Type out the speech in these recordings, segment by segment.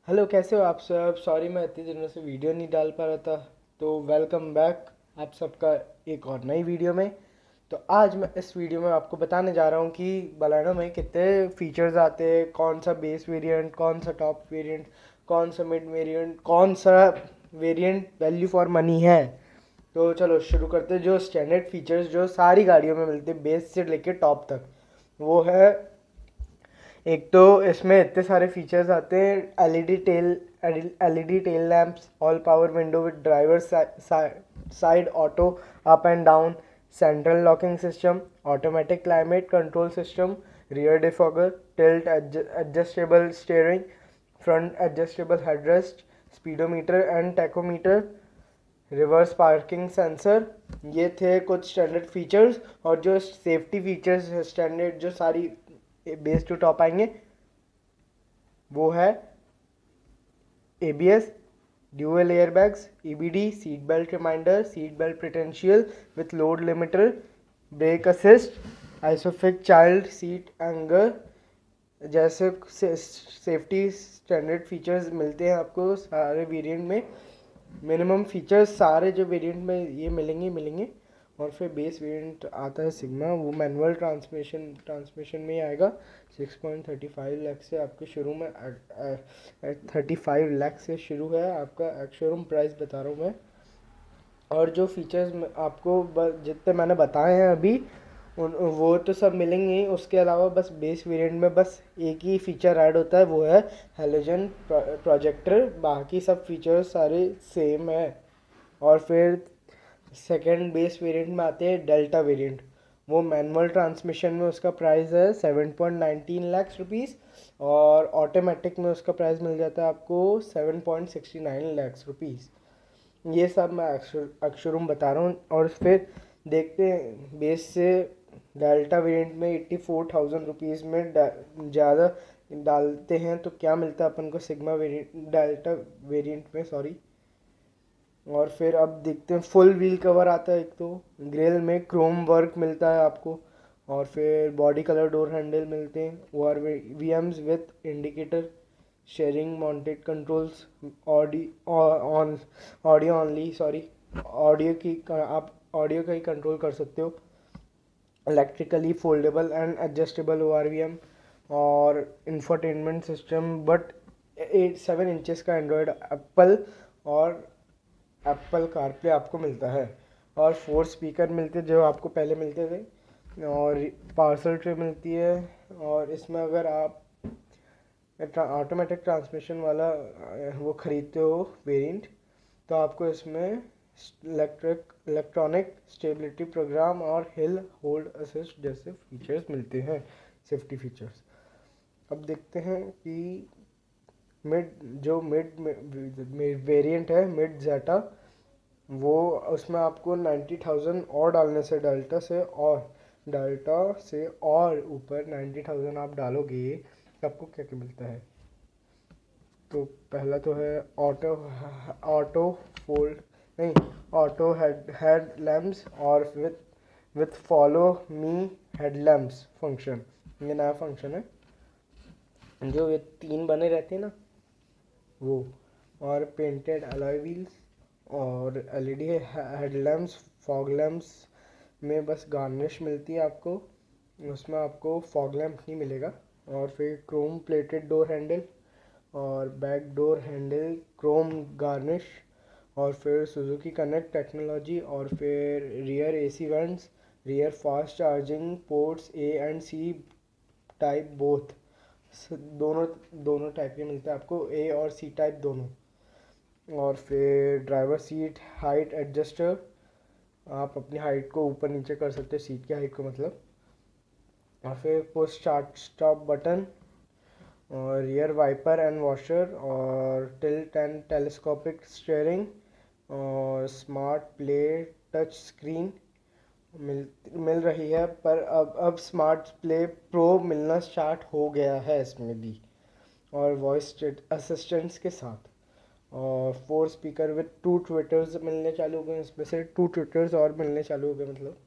Hello, कैसे हो आप सब। सॉरी मैं इतने दिनों से वीडियो नहीं डाल पा रहा था। तो वेलकम बैक आप सबका एक और नई वीडियो में। तो आज मैं इस वीडियो में आपको बताने जा रहा हूँ कि बलेनो में कितने फीचर्स आते हैं, कौन सा बेस वेरिएंट, कौन सा टॉप वेरिएंट, कौन सा मिड वेरिएंट, कौन सा वेरिएंट वैल्यू फॉर मनी है। तो चलो शुरू करते हैं। जो स्टैंडर्ड फीचर्स जो सारी गाड़ियों में मिलते हैं बेस से लेकर टॉप तक, वो है। एक तो इसमें इतने सारे फीचर्स आते हैं। LED tail lamps, all power window with driver side auto up and down, central locking system, automatic climate control system, rear defogger, tilt adjustable steering, front adjustable headrest, speedometer and tachometer, reverse parking sensor. ये थे कुछ standard features. और जो safety features standard जो सारी base to top आएंगे, वो है ABS, dual airbags, EBD, seat belt reminder, seat belt potential with load limiter, brake assist, ISOFIX child seat anchor जैसे सेफ्टी स्टैंडर्ड फीचर्स मिलते हैं आपको सारे वेरिएंट में। मिनिमम फीचर्स सारे जो वेरिएंट में ये मिलेंगे। और फिर बेस वेरिएंट आता है सिग्मा, वो मैनुअल ट्रांसमिशन में ही आएगा। 6.35 लाख से आपके शुरू में 35 लाख से शुरू है आपका एक्स शोरूम प्राइस बता रहा हूँ मैं। और जो फीचर्स आपको जितने मैंने बताए हैं अभी, उन वो तो सब मिलेंगे ही। उसके अलावा बस बेस वेरिएंट में बस एक ही फीचर ऐड होता है, वो है हेलोजन प्रोजेक्टर। बाकी सब फीचर्स सारे सेम है। और फिर सेकेंड बेस वेरिएंट में आते हैं डेल्टा वेरिएंट। वो मैनुअल ट्रांसमिशन में उसका प्राइस है 7.19 लाख रुपीज़। और ऑटोमेटिक में उसका प्राइस मिल जाता है आपको 7.69 लाख रुपीज़। ये सब मैं अक्षरुम बता रहा हूँ। और फिर देखते हैं बेस से डेल्टा वेरिएंट में 84,000 रुपीज़ में ज़्यादा डालते हैं तो क्या मिलता है अपन को सिग्मा वेरिएंट, डेल्टा वेरिएंट में, सॉरी। और फिर अब देखते हैं फुल व्हील कवर आता है। एक तो ग्रिल में क्रोम वर्क मिलता है आपको। और फिर बॉडी कलर डोर हैंडल मिलते हैं। O R V Ms with indicator, steering mounted controls, on audio only, sorry, audio की आप ऑडियो का ही कंट्रोल कर सकते हो। Electrically foldable and adjustable O R V M. और इंफोटेनमेंट सिस्टम, बट 7 इंचेस का एंड्रॉयड एप्पल और एप्पल कारप्ले आपको मिलता है। और 4 स्पीकर मिलते जो आपको पहले मिलते थे। और पार्सल ट्रे मिलती है। और इसमें अगर आप ऑटोमेटिक ट्रांसमिशन वाला वो ख़रीदते हो वेरिएंट, तो आपको इसमें इलेक्ट्रॉनिक स्टेबिलिटी प्रोग्राम और हिल होल्ड असिस्ट जैसे फीचर्स मिलते हैं, सेफ्टी फीचर्स। अब देखते हैं कि मिड वेरिएंट है, मिड जेटा। वो उसमें आपको 90,000 और डालने से डाल्टा से और ऊपर 90,000 आप डालोगे तो आपको क्या क्या मिलता है। तो पहला तो है ऑटो ऑटो फोल्ड नहीं ऑटो हेड लैम्प्स और with follow me head lamps function. ये नया फंक्शन है जो ये 3 बने रहते हैं ना, वो। और पेंटेड अलॉय व्हील्स और एलईडी हेडलैम्प्स, फॉग लैम्प्स में बस गार्निश मिलती है आपको। उसमें आपको फॉग लैम्प नहीं मिलेगा। और फिर क्रोम प्लेटेड डोर हैंडल और back door handle chrome garnish. और फिर सुजुकी कनेक्ट टेक्नोलॉजी। और फिर rear AC vents, rear fast charging ports A and C type both. दोनों दोनों टाइप के मिलते हैं आपको, ए और सी टाइप दोनों। और फिर ड्राइवर सीट हाइट एडजस्टर, आप अपनी हाइट को ऊपर नीचे कर सकते हो, सीट की हाइट को मतलब। और फिर पुश स्टार्ट स्टॉप बटन और रियर वाइपर एंड वॉशर और टिल्ट एंड टेलीस्कोपिक स्टीयरिंग और स्मार्ट प्ले टच स्क्रीन मिल रही है। पर अब स्मार्ट प्ले प्रो मिलना स्टार्ट हो गया है इसमें भी, और वॉइस असिस्टेंट्स के साथ। और 4 स्पीकर विद 2 ट्विटर्स मिलने चालू हो गए, इसमें से 2 ट्विटर्स और मिलने चालू हो गए मतलब।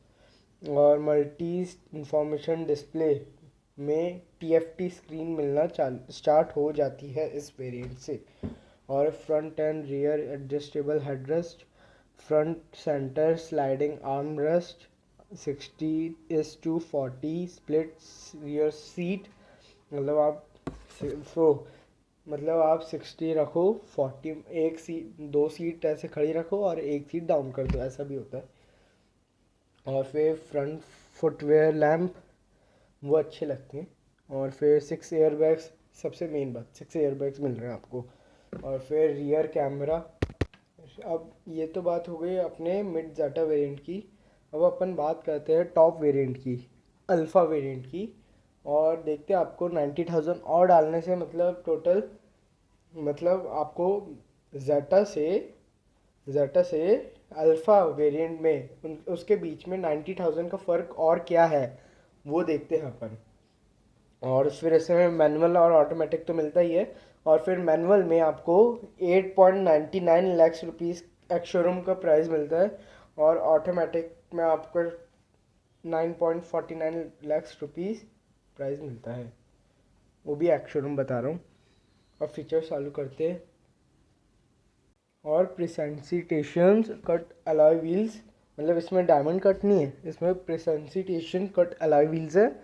और मल्टी इंफॉर्मेशन डिस्प्ले में TFT स्क्रीन मिलना स्टार्ट हो जाती है इस वेरिएंट से। और front end rear adjustable headrest, front centre sliding arm rest, 60:40 split rear seat, मतलब आप सो मतलब आप 60 रखो, 40 एक सीट, 2 सीट ऐसे खड़ी रखो और एक सीट डाउन कर दो, ऐसा भी होता है। और फिर फ्रंट फुटवेयर लैम्प, वो अच्छे लगते हैं। और फिर 6 एयरबैग्स, सबसे मेन बात 6 एयरबैग्स मिल रहे हैं आपको। और फिर रियर कैमरा। अब ये तो बात हो गई अपने मिड ज़ेटा वेरिएंट की। अब अपन बात करते हैं टॉप वेरिएंट की, अल्फ़ा वेरिएंट की। और देखते हैं आपको 90,000 और डालने से मतलब टोटल, मतलब आपको ज़ेटा से अल्फ़ा वेरिएंट में उसके बीच में 90,000 का फ़र्क और क्या है वो देखते हैं अपन। और फिर इसमें मैनुअल और ऑटोमेटिक तो मिलता ही है। और फिर मैनुअल में आपको 8.99 लाख रुपीज़ एक्स शोरूम का प्राइस मिलता है। और ऑटोमेटिक में आपको 9.49 लाख रुपीज़ प्राइस मिलता है, वो भी एक्स शोरूम बता रहा हूँ। और फीचर चालू करते हैं। और प्रेसेंसिटेशन कट अलॉय व्हील्स, मतलब इसमें डायमंड कट नहीं है, इसमें प्रेसेंसिटेशन कट अलॉय व्हील्स है।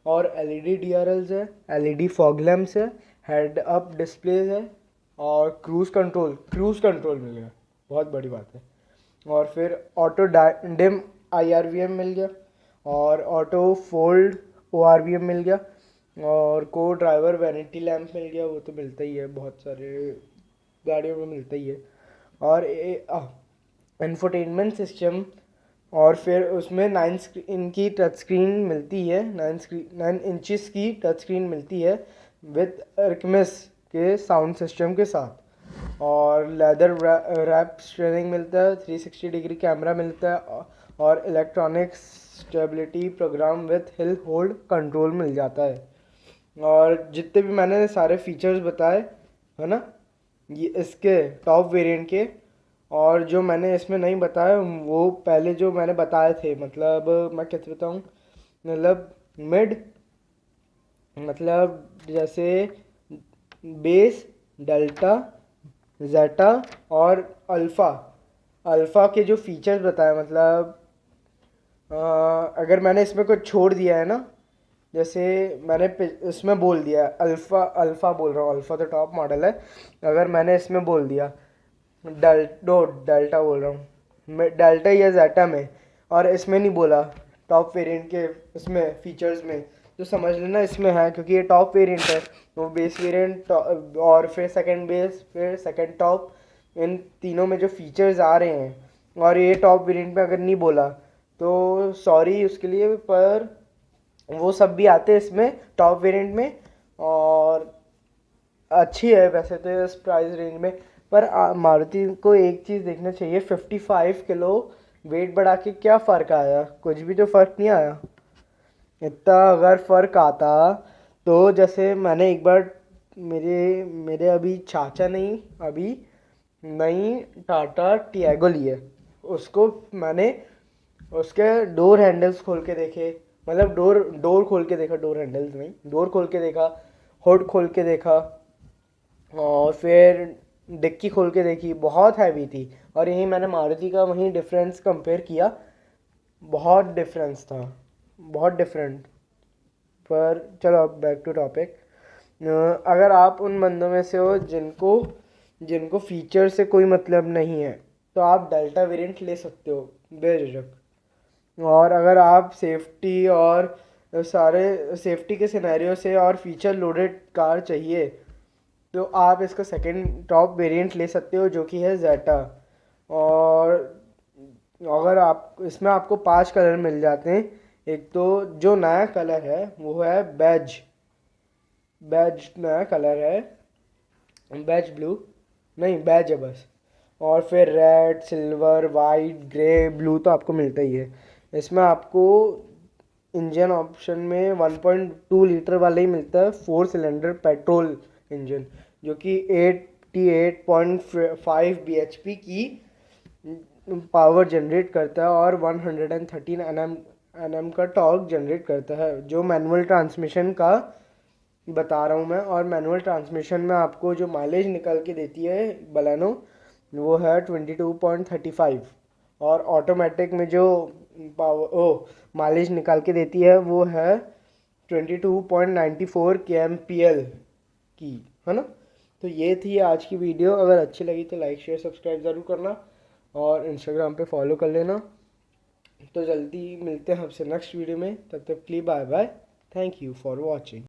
और एलईडी डीआरएल्स है, एलईडी फॉग लैम्प्स है, हेड अप डिस्प्लेज है। और क्रूज़ कंट्रोल मिल गया, बहुत बड़ी बात है। और फिर ऑटो डिम IRVM मिल गया। और ऑटो फोल्ड ORVM मिल गया। और को ड्राइवर वैनिटी लैम्प मिल गया, वो तो मिलता ही है, बहुत सारे गाड़ियों में मिलता ही है। और इंफोटेनमेंट सिस्टम। और फिर उसमें 9 की टच स्क्रीन मिलती है, 9 इंचज़ की टच स्क्रीन मिलती है विद अर्कमिस के साउंड सिस्टम के साथ। और लेदर रैप स्टीयरिंग मिलता है, 360 डिग्री कैमरा मिलता है। और electronic stability programme with hill hold control मिल जाता है। और जितने भी मैंने सारे फीचर्स बताए है ना, ये इसके टॉप वेरिएंट के। और जो मैंने इसमें नहीं बताया वो पहले जो मैंने बताए थे, मतलब मैं कैसे बताऊँ, मतलब मिड, मतलब जैसे बेस, डेल्टा, ज़ेटा और अल्फ़ा। अल्फ़ा के जो फीचर्स बताए, मतलब अगर मैंने इसमें कुछ छोड़ दिया है ना, जैसे मैंने इसमें बोल दिया अल्फ़ा बोल रहा हूँ, अल्फ़ा तो टॉप मॉडल है। अगर मैंने इसमें बोल दिया डेल्टा बोल रहा हूँ, मैं डेल्टा या ज़ेटा में, और इसमें नहीं बोला टॉप वेरिएंट के इसमें फीचर्स में, तो समझ लेना इसमें है, क्योंकि ये टॉप वेरिएंट है। वो बेस वेरिएंट और फिर सेकंड बेस फिर सेकंड टॉप, इन तीनों में जो फीचर्स आ रहे हैं, और ये टॉप वेरिएंट में अगर नहीं बोला तो सॉरी उसके लिए, पर वो सब भी आते हैं इसमें टॉप वेरिएंट में। और अच्छी है वैसे तो इस प्राइस रेंज में। पर मारुति को एक चीज़ देखना चाहिए, 55 किलो वेट बढ़ा के क्या फ़र्क आया, कुछ भी तो फ़र्क नहीं आया। इतना अगर फ़र्क आता तो जैसे मैंने एक बार मेरे मेरे अभी चाचा नहीं, अभी नई टाटा टियागो ली है, उसको मैंने उसके डोर हैंडल्स खोल के देखे, मतलब डोर डोर खोल के देखा, डोर हैंडल्स नहीं, डोर खोल के देखा, हुड खोल के देखा। और फिर डिक्की खोल के देखी, बहुत हैवी थी। और यही मैंने मारुति का वहीं डिफरेंस कंपेयर किया, बहुत डिफरेंस था, बहुत डिफरेंट। पर चलो अब बैक टू टॉपिक। अगर आप उन बंदों में से हो जिनको जिनको फीचर से कोई मतलब नहीं है, तो आप डेल्टा वेरिएंट ले सकते हो बेझिझक। और अगर आप सेफ्टी और सारे सेफ्टी के सिनेरियो से और फीचर लोडेड कार चाहिए, तो आप इसका सेकंड टॉप वेरिएंट ले सकते हो, जो कि है ज़ेटा। और अगर आप इसमें आपको 5 कलर मिल जाते हैं। एक तो जो नया कलर है वो है बैज बैज नया कलर है, बैज ब्लू, नहीं बैज है बस। और फिर red, silver, white, grey, blue तो आपको मिलता ही है। इसमें आपको इंजन ऑप्शन में 1.2 लीटर वाला ही मिलता है, 4 सिलेंडर पेट्रोल इंजन, जो कि 88.5 bhp की पावर जनरेट करता है। और 113 Nm एनएम का टॉर्क जनरेट करता है, जो मैनुअल ट्रांसमिशन का बता रहा हूँ मैं। और मैनुअल ट्रांसमिशन में आपको जो माइलेज निकल के देती है बलेनो, वो है 22.35। और ऑटोमेटिक में जो माइलेज निकाल के देती है वो है 22.94 kmpl की, है ना। तो ये थी आज की वीडियो। अगर अच्छी लगी तो लाइक शेयर सब्सक्राइब ज़रूर करना और इंस्टाग्राम पे फॉलो कर लेना। तो जल्दी मिलते हैं आपसे नेक्स्ट वीडियो में, तब तक के लिए bye bye. Thank you for watching.